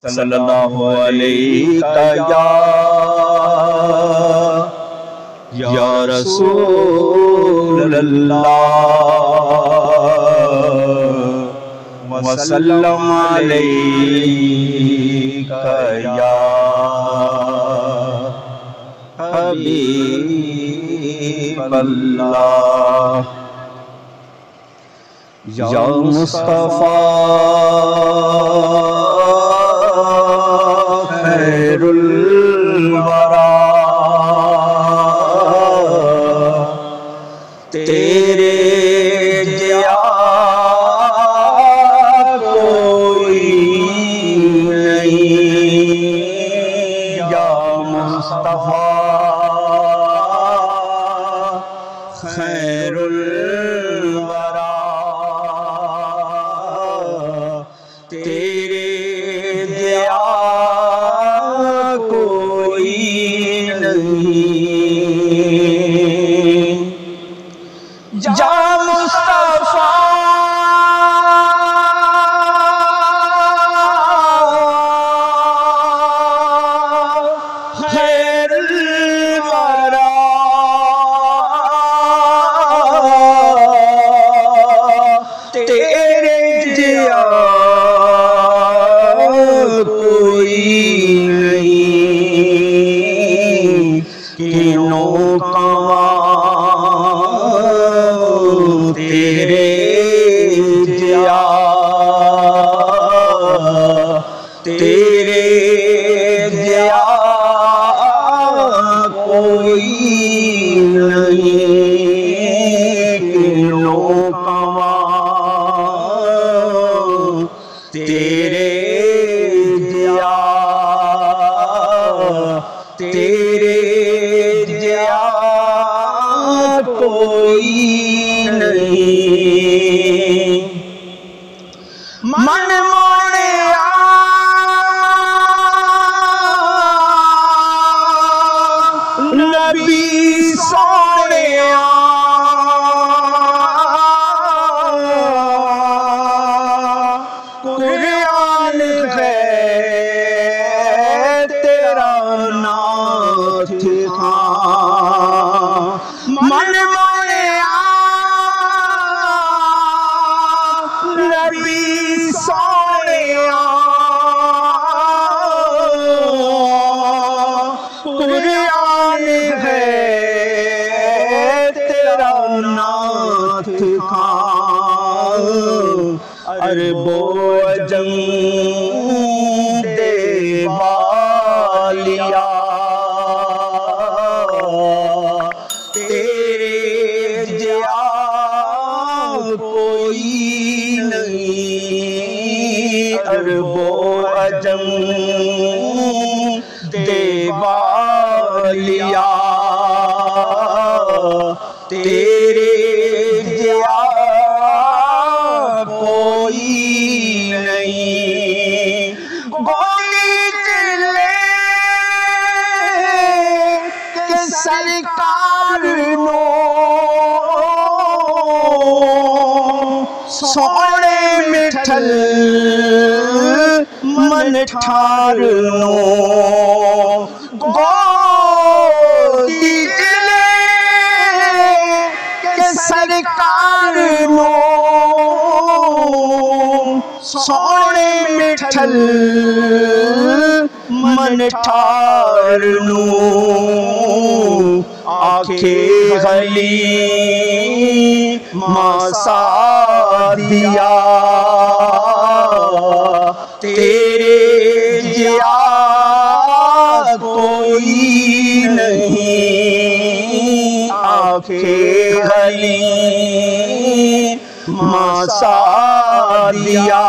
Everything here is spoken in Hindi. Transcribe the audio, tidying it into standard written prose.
सल्लल्लाहु अलैहि या रसूल अल्लाह वसल्लम अलैका या हबीब अल्लाह या मुस्तफा खैरुल वरा तेरे जिया कोई नहीं या मुस्तफा खैरुल वरा तेरे जिया कोई नहीं या मुस्तफा खैरुल वरा तेरे जिया कोई नहीं किनों कवा तेरे जिया तेरे जिया कोई नहीं किनों कवा तेरे जिया तेरे जिया कोई नहीं मन मोड़िया नबी सोनिया कुरान है तेरा नाथ खां मन मोड़िया नबी सोनिया कुरान है तेरा नाथ खां अरबो अजम देवालिया तेरे जिया कोई नहीं अरबो अजम देवालिया तेरे जिया कोई नहीं गोली चले के सरकार नो सोने मिठल मन ठार नो गोली चले के सरकार नो सोने मिठल मन ठार नो आखे गली मासा दिया तेरे जिया कोई नहीं आखे गली मासा दिया